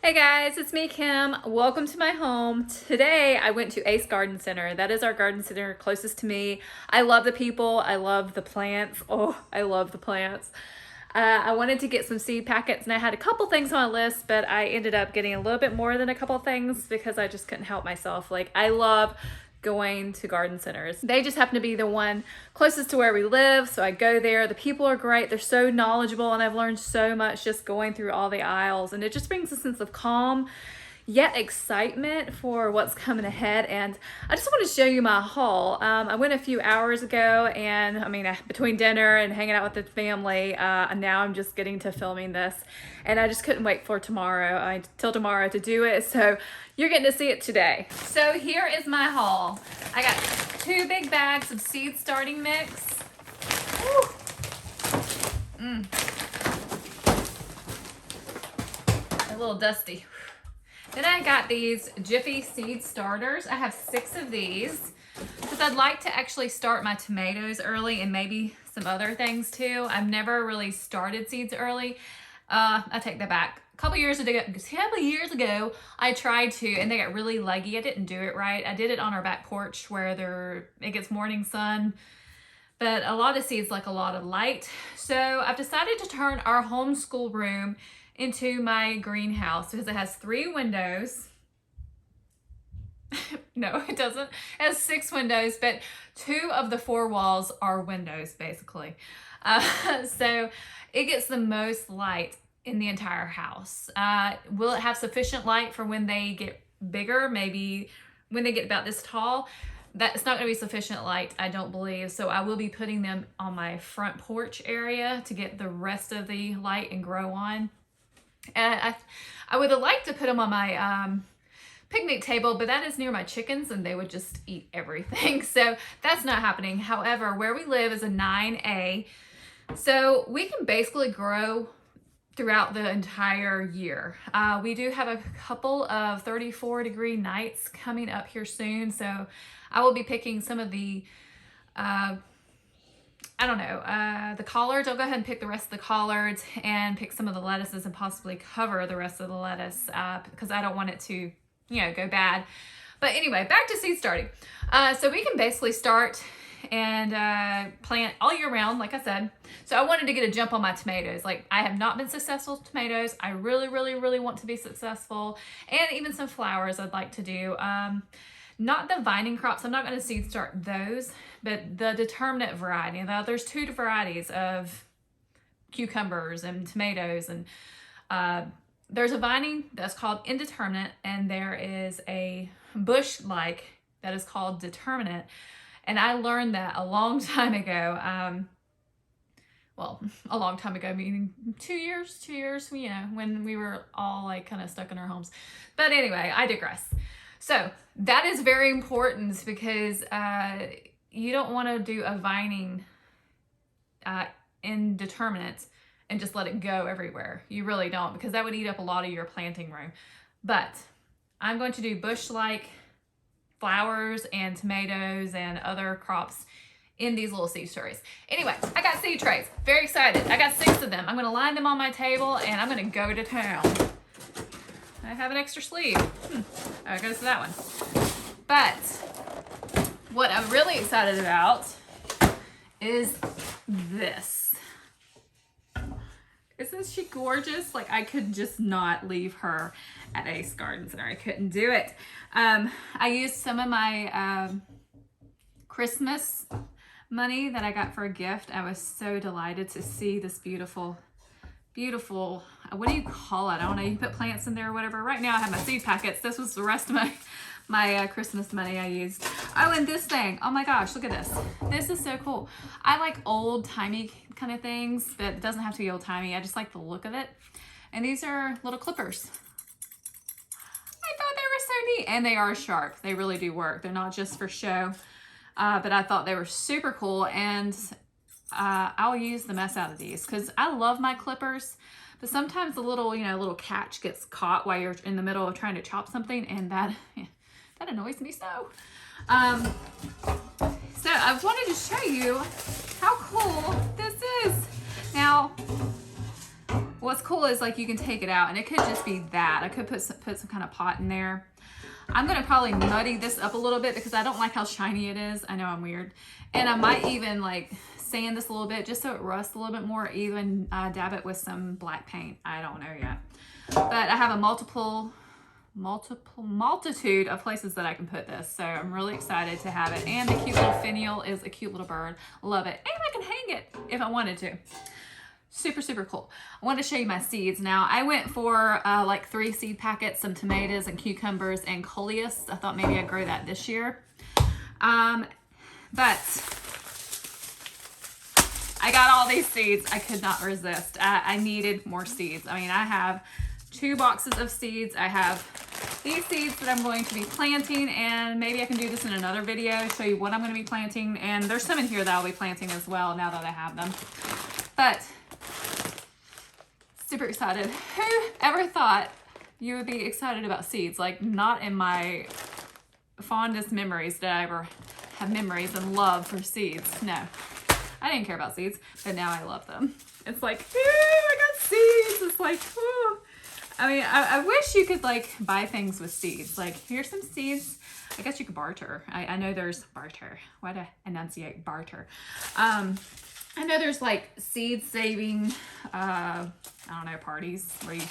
Hey guys, it's me, Kim. Welcome to my home. Today I went to Ace Garden Center. That is our garden center closest to me. I love the people. I love the plants. Oh, I love the plants. I wanted to get some seed packets and I had a couple things on my list, but I ended up getting a little bit more than a couple things because I just couldn't help myself. Like, I love going to garden centers. They just happen to be the one closest to where we live, so I go there. The people are great. They're so knowledgeable, and I've learned so much just going through all the aisles, and it just brings a sense of calm yet excitement for what's coming ahead. And I just want to show you my haul. I went a few hours ago, and between dinner and hanging out with the family, now I'm just getting to filming this, and I just couldn't wait for tomorrow, till tomorrow to do it. So you're getting to see it today. So here is my haul. I got 2 big bags of seed starting mix. Woo. A little dusty. Then I got these Jiffy seed starters. I have 6 of these because I'd like to actually start my tomatoes early and maybe some other things too. I've never really started seeds early. I take that back. A couple years ago, I tried to, and they got really leggy. I didn't do it right. I did it on our back porch where it gets morning sun, but a lot of seeds like a lot of light. So I've decided to turn our homeschool room into my greenhouse because it has 3 windows. No, it doesn't. It has 6 windows, but 2 of the 4 walls are windows, basically. So it gets the most light in the entire house. Will it have sufficient light for when they get bigger? Maybe when they get about this tall. That's not going to be sufficient light, I don't believe. So I will be putting them on my front porch area to get the rest of the light and grow on. And I would have liked to put them on my picnic table, but that is near my chickens and they would just eat everything. So that's not happening. However, where we live is a 9A. So we can basically grow throughout the entire year. We do have a couple of 34-degree nights coming up here soon. So I will be picking some of the the collards. I'll go ahead and pick the rest of the collards and pick some of the lettuces and possibly cover the rest of the lettuce because I don't want it to, go bad. But anyway, back to seed starting. So we can basically start and plant all year round, like I said. So I wanted to get a jump on my tomatoes. Like, I have not been successful with tomatoes. I really, really, really want to be successful. And even some flowers I'd like to do. Not the vining crops. I'm not going to seed start those, but the determinate variety. Now, there's 2 varieties of cucumbers and tomatoes, and there's a vining that's called indeterminate, and there is a bush-like that is called determinate. And I learned that a long time ago. Well, a long time ago, meaning 2 years, when we were all like kind of stuck in our homes. But anyway, I digress. So that is very important because you don't want to do a vining indeterminate and just let it go everywhere. You really don't, because that would eat up a lot of your planting room. But I'm going to do bush-like flowers and tomatoes and other crops in these little seed trays. Anyway, I got seed trays. Very excited. I got 6 of them. I'm going to line them on my table and I'm going to go to town. I have an extra sleeve. It goes to that one. But what I'm really excited about is this. Isn't she gorgeous? Like, I could just not leave her at Ace Garden Center. I couldn't do it. I used some of my Christmas money that I got for a gift. I was so delighted to see this beautiful, what do you call it? I don't know. You can put plants in there or whatever. Right now I have my seed packets. This was the rest of my Christmas money I used. Oh, and this thing. Oh my gosh, look at this. This is so cool. I like old-timey kind of things, but it doesn't have to be old-timey. I just like the look of it. And these are little clippers. I thought they were so neat. And they are sharp. They really do work. They're not just for show. But I thought they were super cool, and I'll use the mess out of these because I love my clippers, but sometimes the little catch gets caught while you're in the middle of trying to chop something, and that annoys me so. So I wanted to show you how cool this is. Now, what's cool is like you can take it out and it could just be that. I could put some kind of pot in there. I'm gonna probably muddy this up a little bit because I don't like how shiny it is. I know I'm weird. And I might even like sand this a little bit just so it rusts a little bit more, even dab it with some black paint. I don't know yet. But I have a multitude of places that I can put this. So I'm really excited to have it. And the cute little finial is a cute little bird. Love it. And I can hang it if I wanted to. Super, super cool. I want to show you my seeds. Now, I went for like 3 seed packets, some tomatoes and cucumbers and coleus. I thought maybe I'd grow that this year. But I got all these seeds. I could not resist. I needed more seeds. I mean, I have 2 boxes of seeds. I have these seeds that I'm going to be planting, and maybe I can do this in another video, show you what I'm going to be planting. And there's some in here that I'll be planting as well now that I have them. But super excited. Who ever thought you would be excited about seeds? Like, not in my fondest memories did I ever have memories and love for seeds. No, I didn't care about seeds, but now I love them. It's like, ooh, I got seeds. It's like, ooh. I mean, I wish you could like buy things with seeds. Like, here's some seeds. I guess you could barter. I know there's barter. Why do I enunciate barter? I know there's like seed saving, I don't know, parties where you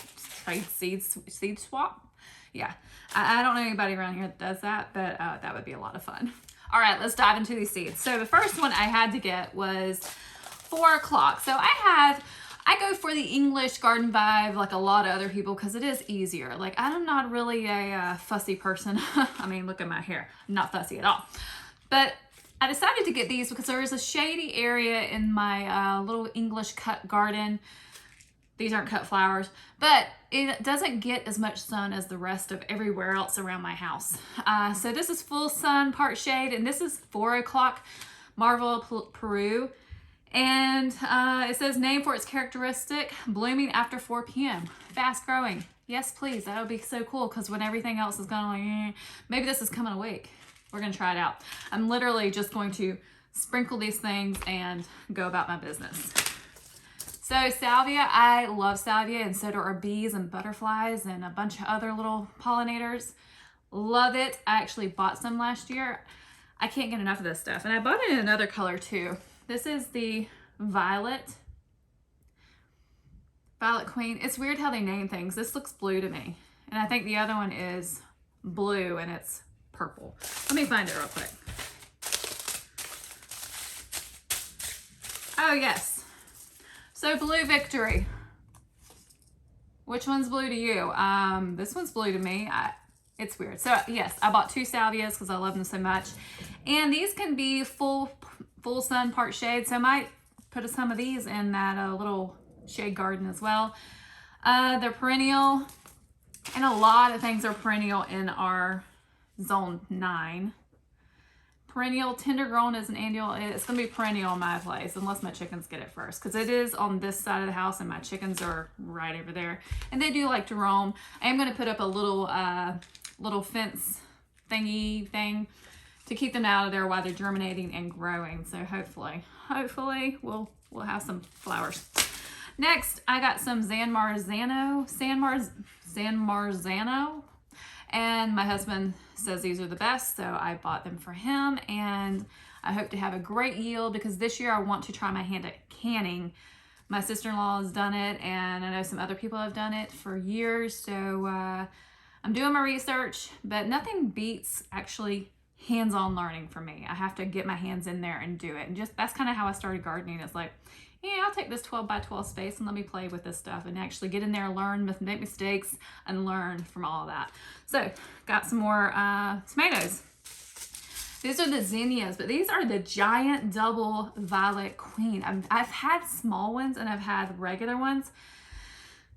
trade seeds, seed swap. Yeah, I don't know anybody around here that does that, but that would be a lot of fun. All right, let's dive into these seeds. So the first one I had to get was 4 o'clock. So I go for the English garden vibe like a lot of other people because it is easier. Like, I'm not really a fussy person. I mean, look at my hair. I'm not fussy at all. But I decided to get these because there is a shady area in my little English cut garden. These aren't cut flowers, but it doesn't get as much sun as the rest of everywhere else around my house. So this is full sun, part shade, and this is 4 o'clock Marvel Peru. And it says name for its characteristic, blooming after 4 p.m. Fast growing. Yes, please. That would be so cool because when everything else is going like, maybe this is coming a week. We're going to try it out. I'm literally just going to sprinkle these things and go about my business. So salvia, I love salvia, and so do our bees and butterflies and a bunch of other little pollinators. Love it. I actually bought some last year. I can't get enough of this stuff. And I bought it in another color too. This is the Violet Queen. It's weird how they name things. This looks blue to me. And I think the other one is blue and it's purple. Let me find it real quick. Oh, yes. So Blue Victory. Which one's blue to you? This one's blue to me. It's weird. So yes, I bought 2 salvias because I love them so much. And these can be full sun, part shade. So I might put some of these in that little shade garden as well. They're perennial, and a lot of things are perennial in our zone 9. Perennial, tender grown is an annual. It's going to be perennial in my place unless my chickens get it first, because it is on this side of the house and my chickens are right over there and they do like to roam. I am going to put up a little fence thingy thing to keep them out of there while they're germinating and growing. So hopefully we'll have some flowers. Next, I got some San Marzano, and my husband says these are the best, so I bought them for him, and I hope to have a great yield because this year I want to try my hand at canning. My sister-in-law has done it, and I know some other people have done it for years, so I'm doing my research, but nothing beats actually hands-on learning for me. I have to get my hands in there and do it, and just that's kind of how I started gardening. It's like, yeah, I'll take this 12 by 12 space and let me play with this stuff and actually get in there, learn, make mistakes, and learn from all of that. So, got some more tomatoes. These are the zinnias, but these are the giant double Violet Queen. I've had small ones and I've had regular ones.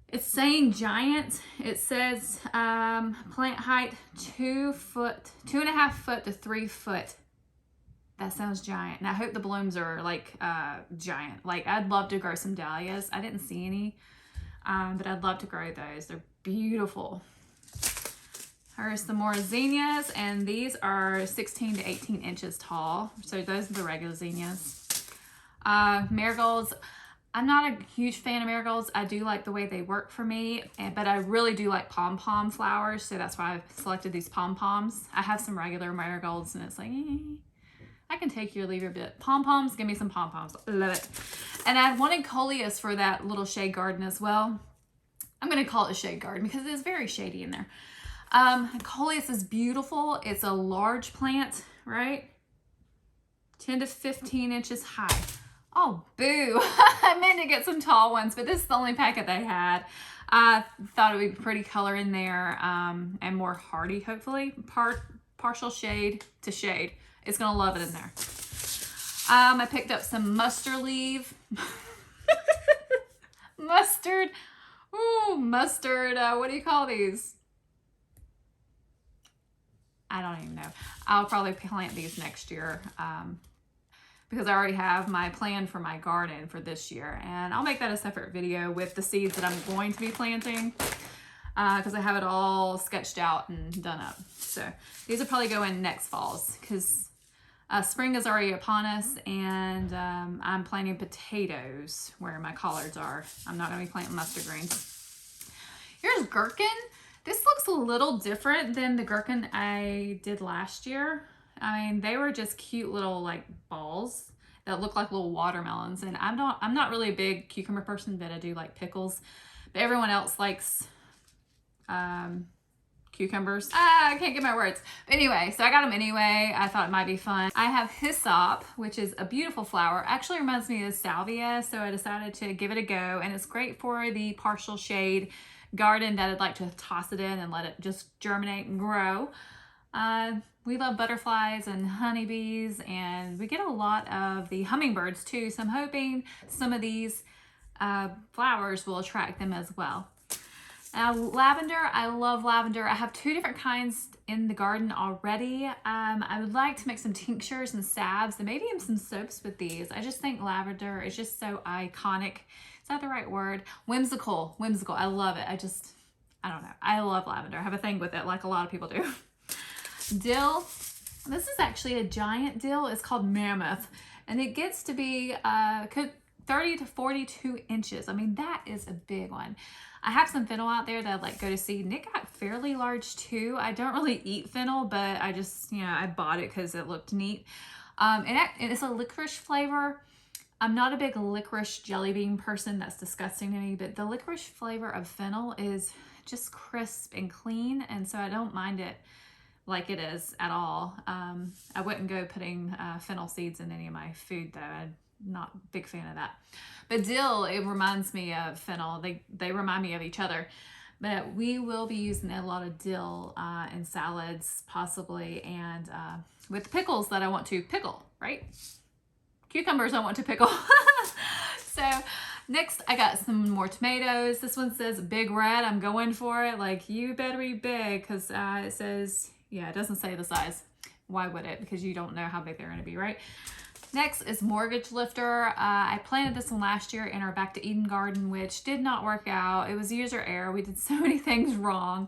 It's saying giant. It says plant height 2.5 foot to 3 foot. That sounds giant. And I hope the blooms are like giant. Like, I'd love to grow some dahlias. I didn't see any, but I'd love to grow those. They're beautiful. Here's some more zinnias, and these are 16 to 18 inches tall. So those are the regular zinnias. Marigolds. I'm not a huge fan of marigolds. I do like the way they work for me, but I really do like pom-pom flowers, so that's why I've selected these pom-poms. I have some regular marigolds, and it's like, I can take you or leave your bit. Pom-poms, give me some pom-poms. Love it. And I wanted coleus for that little shade garden as well. I'm going to call it a shade garden because it is very shady in there. Coleus is beautiful. It's a large plant, right? 10 to 15 inches high. Oh, boo. I meant to get some tall ones, but this is the only packet they had. I thought it would be pretty color in there, and more hardy, hopefully. Partial shade to shade. It's going to love it in there. I picked up some mustard leaf. Mustard. Ooh, mustard. What do you call these? I don't even know. I'll probably plant these next year. Because I already have my plan for my garden for this year, and I'll make that a separate video with the seeds that I'm going to be planting, because I have it all sketched out and done up. So these will probably go in next falls because spring is already upon us, and I'm planting potatoes where my collards are. I'm not going to be planting mustard greens. Here's gherkin. This looks a little different than the gherkin I did last year. I mean, they were just cute little like balls that look like little watermelons. And I'm not really a big cucumber person, but I do like pickles. But everyone else likes cucumbers. I can't get my words. But anyway, so I got them anyway. I thought it might be fun. I have hyssop, which is a beautiful flower. Actually reminds me of salvia, so I decided to give it a go. And it's great for the partial shade garden that I'd like to toss it in and let it just germinate and grow. We love butterflies and honeybees, and we get a lot of the hummingbirds too, so I'm hoping some of these flowers will attract them as well. Now, lavender, I love lavender. I have 2 different kinds in the garden already. I would like to make some tinctures and salves and maybe even some soaps with these. I just think lavender is just so iconic. Is that the right word? Whimsical. I love it. I don't know. I love lavender. I have a thing with it like a lot of people do. Dill. This is actually a giant dill. It's called Mammoth, and it gets to be 30 to 42 inches. I mean, that is a big one. I have some fennel out there that I'd like go to seed, and it got fairly large too. I don't really eat fennel, but I just, I bought it because it looked neat. And it's a licorice flavor. I'm not a big licorice jelly bean person. That's disgusting to me, but the licorice flavor of fennel is just crisp and clean, and so I don't mind it like it is at all. I wouldn't go putting fennel seeds in any of my food though. I'm not a big fan of that. But dill, it reminds me of fennel. They remind me of each other. But we will be using a lot of dill in salads possibly, and with pickles that I want to pickle, right? Cucumbers I want to pickle. So next I got some more tomatoes. This one says big red. I'm going for it. Like, you better be big, because it says, yeah, it doesn't say the size. Why would it? Because you don't know how big they're going to be, right? Next is mortgage lifter. I planted this one last year in our Back to Eden garden, which did not work out. It was user error. We did so many things wrong,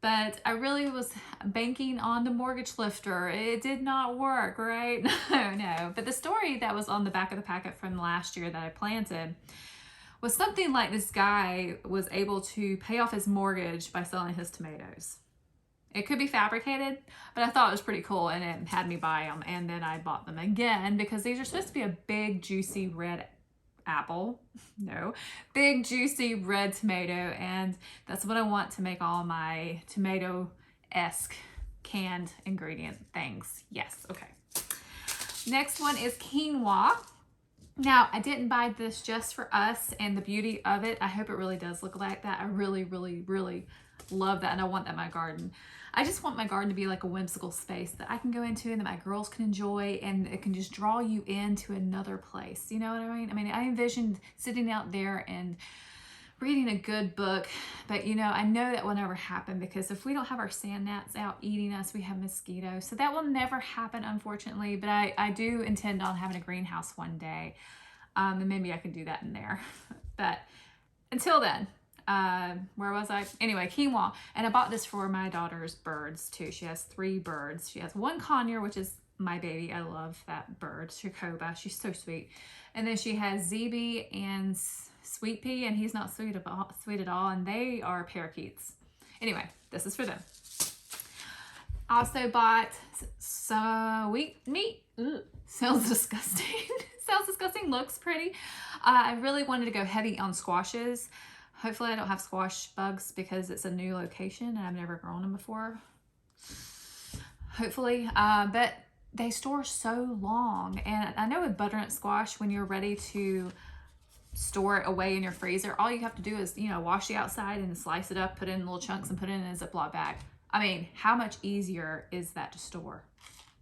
but I really was banking on the mortgage lifter. It did not work, right? No. But the story that was on the back of the packet from last year that I planted was something like this guy was able to pay off his mortgage by selling his tomatoes. It could be fabricated, but I thought it was pretty cool, and it had me buy them. And then I bought them again because these are supposed to be a big, juicy red apple. No, big, juicy red tomato. And that's what I want to make all my tomato-esque canned ingredient things. Yes, okay. Next one is quinoa. Now, I didn't buy this just for us and the beauty of it. I hope it really does look like that. I really, really, really love that, and I want that in my garden. I just want my garden to be like a whimsical space that I can go into and that my girls can enjoy, and it can just draw you into another place. You know what I mean? I mean, I envisioned sitting out there and reading a good book, but I know that will never happen, because if we don't have our sand gnats out eating us, we have mosquitoes. So that will never happen, unfortunately, but I do intend on having a greenhouse one day, and maybe I can do that in there. But until then, where was I? Anyway, quinoa. And I bought this for my daughter's birds too. She has 3 birds. She has 1 conure, which is my baby. I love that bird, Shakoba. She's so sweet. And then she has ZB and Sweet Pea, and he's not sweet at all, and they are parakeets. Anyway, this is for them. Also bought sweet meat. Ugh, sounds disgusting. Sounds disgusting, looks pretty. I really wanted to go heavy on squashes. Hopefully I don't have squash bugs because it's a new location and I've never grown them before. Hopefully, but they store so long. And I know with butternut squash, when you're ready to store it away in your freezer, all you have to do is, you know, wash the outside and slice it up, put it in little chunks and put it in a Ziploc bag. I mean, how much easier is that to store?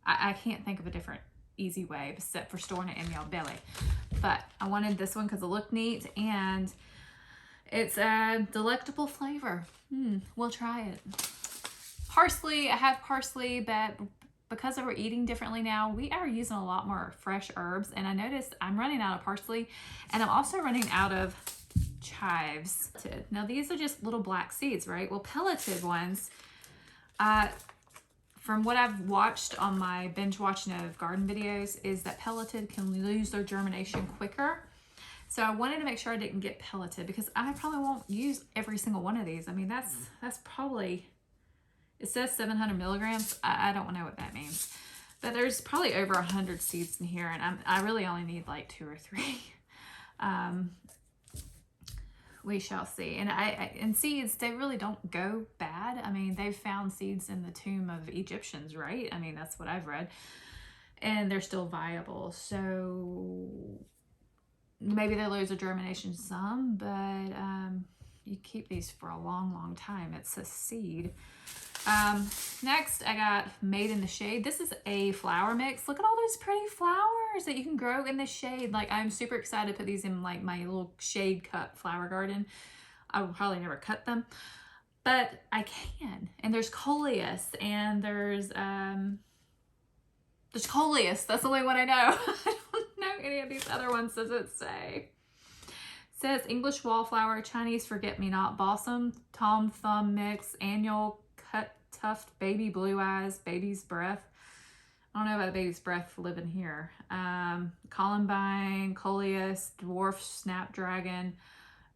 I can't think of a different easy way except for storing it in your belly. But I wanted this one because it looked neat and it's a delectable flavor. We'll try it. Parsley, I have parsley, but because we're eating differently now, we are using a lot more fresh herbs. And I noticed I'm running out of parsley and I'm also running out of chives. Now these are just little black seeds, right? Well, pelleted ones, from what I've watched on my binge watching of garden videos, is that pelleted can lose their germination quicker. So I wanted to make sure I didn't get pelleted because I probably won't use every single one of these. I mean, that's probably, it says 700 milligrams. I don't know what that means, but there's probably over 100 seeds in here, and I really only need like 2 or 3. We shall see. And seeds, they really don't go bad. I mean, they've found seeds in the tomb of Egyptians, right? I mean, that's what I've read. And they're still viable. So maybe they lose their germination some, but you keep these for a long, long time. It's a seed. Next, I got Made in the Shade. This is a flower mix. Look at all those pretty flowers that you can grow in the shade. Like, I'm super excited to put these in like my little shade cut flower garden. I will probably never cut them, but I can. And there's coleus, and there's coleus. That's the only one I know. I don't know any of these other ones. Does it say? It says English wallflower, Chinese forget-me-not, balsam, tom thumb mix, annual cut tuft, baby blue eyes, baby's breath. I don't know about the baby's breath living here. Columbine, coleus, dwarf snapdragon,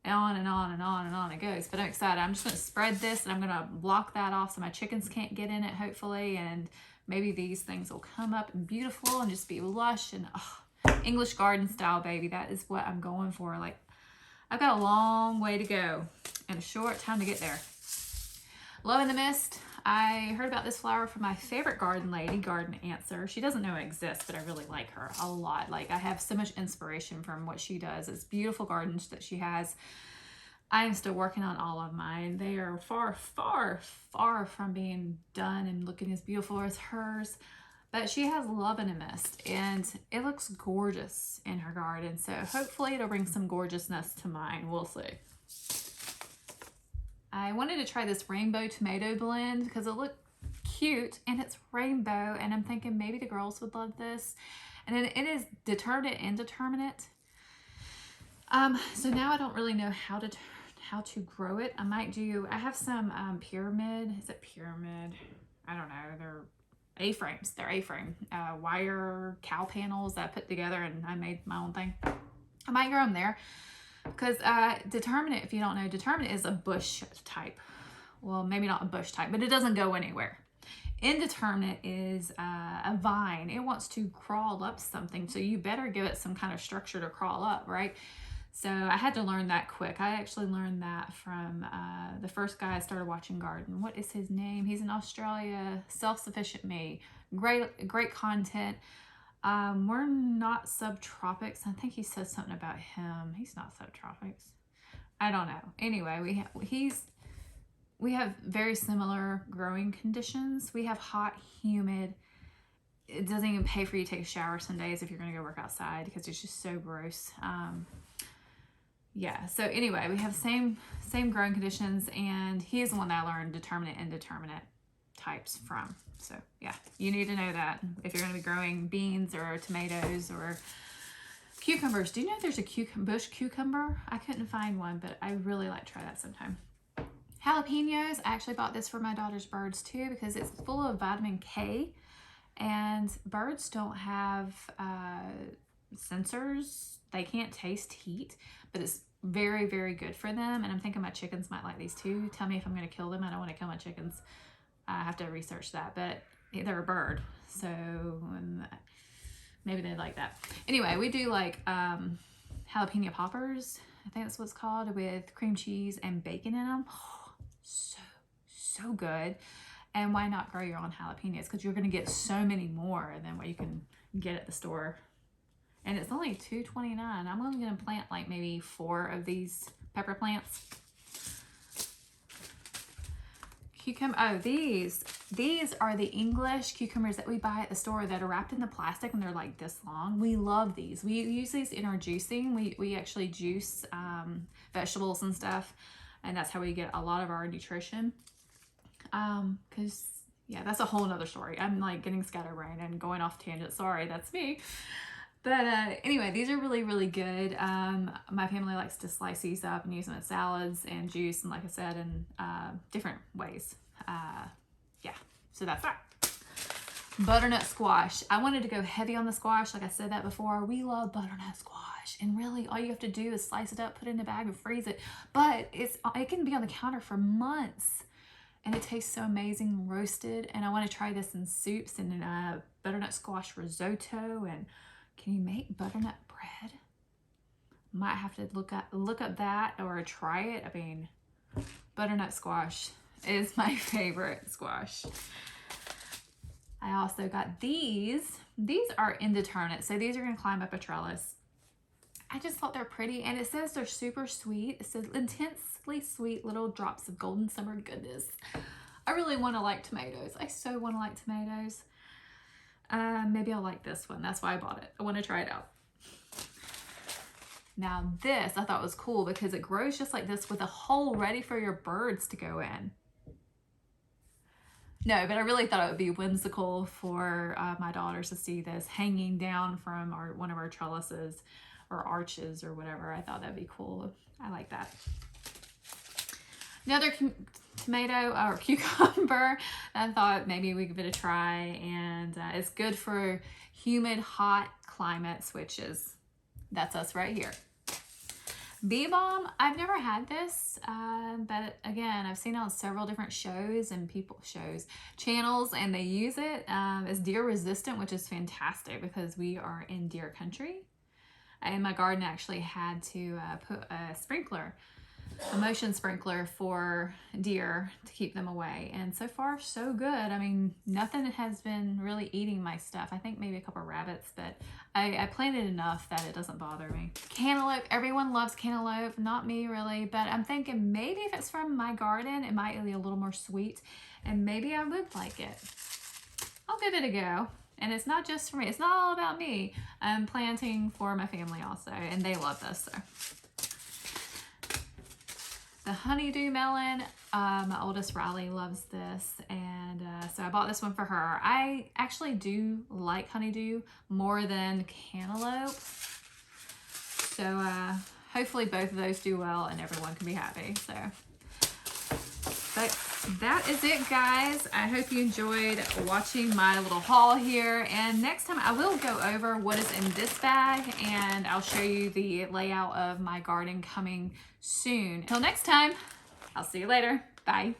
on and on and on and on it goes. But I'm excited. I'm just going to spread this and I'm going to block that off so my chickens can't get in it, hopefully. And maybe these things will come up and beautiful and just be lush and English garden style, baby. That is what I'm going for. Like, I've got a long way to go and a short time to get there. Love in the Mist. I heard about this flower from my favorite garden lady, Garden Answer. She doesn't know it exists, but I really like her a lot. Like, I have so much inspiration from what she does. It's beautiful gardens that she has. I am still working on all of mine. They are far, far, far from being done and looking as beautiful as hers. But she has Love in a Mist, and it looks gorgeous in her garden. So hopefully it'll bring some gorgeousness to mine. We'll see. I wanted to try this rainbow tomato blend because it looked cute and it's rainbow, and I'm thinking maybe the girls would love this. And then it is determinate indeterminate. So now I don't really know how to grow it. I have some pyramid. Is it pyramid? I don't know. They're A-frames. They're A-frame wire cow panels that I put together, and I made my own thing. I might grow them there. Because determinate, if you don't know, determinate is a bush type. Well, maybe not a bush type, but it doesn't go anywhere. Indeterminate is a vine. It wants to crawl up something, so you better give it some kind of structure to crawl up, right? So I had to learn that quick. I actually learned that from the first guy I started watching garden. What is his name? He's in Australia. Self-Sufficient Me. Great content. We're not subtropics. I think he says something about him. He's not subtropics. I don't know. Anyway, we have very similar growing conditions. We have hot, humid. It doesn't even pay for you to take a shower some days if you're going to go work outside because it's just so gross. Yeah. So anyway, we have same growing conditions, and he is the one that I learned determinate and indeterminate types from. So yeah, you need to know that if you're going to be growing beans or tomatoes or cucumbers. Do you know there's a bush cucumber? I couldn't find one, but I really like to try that sometime. Jalapenos. I actually bought this for my daughter's birds too because it's full of vitamin K. And birds don't have sensors. They can't taste heat, but it's very, very good for them. And I'm thinking my chickens might like these too. Tell me if I'm going to kill them. I don't want to kill my chickens. I have to research that, but they're a bird, so maybe they'd like that. Anyway, we do like jalapeno poppers, I think that's what it's called, with cream cheese and bacon in them. Oh, so good. And why not grow your own jalapenos? Because you're going to get so many more than what you can get at the store. And it's only $2.29. I'm only going to plant like maybe 4 of these pepper plants. Cucumber. Oh, these are the English cucumbers that we buy at the store that are wrapped in the plastic and they're like this long. We love these. We use these in our juicing. We actually juice vegetables and stuff, and that's how we get a lot of our nutrition. Because yeah, that's a whole nother story. I'm like getting scatterbrained and going off tangent. Sorry, that's me. But anyway, these are really, really good. My family likes to slice these up and use them in salads and juice, and like I said, in different ways. Yeah, so that's that. Butternut squash. I wanted to go heavy on the squash. Like I said that before. We love butternut squash. And really, all you have to do is slice it up, put it in a bag, and freeze it. But it can be on the counter for months. And it tastes so amazing roasted. And I want to try this in soups and in butternut squash risotto. And can you make butternut bread? Might have to look up that or try it. I mean, butternut squash is my favorite squash. I also got these. These are indeterminate, so these are going to climb up a trellis. I just thought they're pretty, and it says they're super sweet. It says intensely sweet little drops of golden summer goodness. I really want to like tomatoes. I so want to like tomatoes. Maybe I'll like this one. That's why I bought it. I want to try it out. Now this I thought was cool because it grows just like this with a hole ready for your birds to go in. No, but I really thought it would be whimsical for my daughters to see this hanging down from one of our trellises or arches or whatever. I thought that'd be cool. I like that. Another tomato or cucumber I thought maybe we could give it a try, and it's good for humid, hot climates, which is, that's us right here. Bee balm, I've never had this, but again, I've seen it on several different shows and channels, and they use it. It's deer resistant, which is fantastic because we are in deer country. And my garden actually had to put a motion sprinkler for deer to keep them away. And so far, so good. I mean, nothing has been really eating my stuff. I think maybe a couple of rabbits, but I planted enough that it doesn't bother me. Cantaloupe, everyone loves cantaloupe. Not me really, but I'm thinking maybe if it's from my garden, it might be a little more sweet, and maybe I would like it. I'll give it a go. And it's not just for me. It's not all about me. I'm planting for my family also, and they love this. So. The honeydew melon, my oldest Riley loves this, and so I bought this one for her. I actually do like honeydew more than cantaloupe, so hopefully both of those do well and everyone can be happy. So, but that is it, guys. I hope you enjoyed watching my little haul here, and next time I will go over what is in this bag, and I'll show you the layout of my garden coming soon. Till next time, I'll see you later. Bye.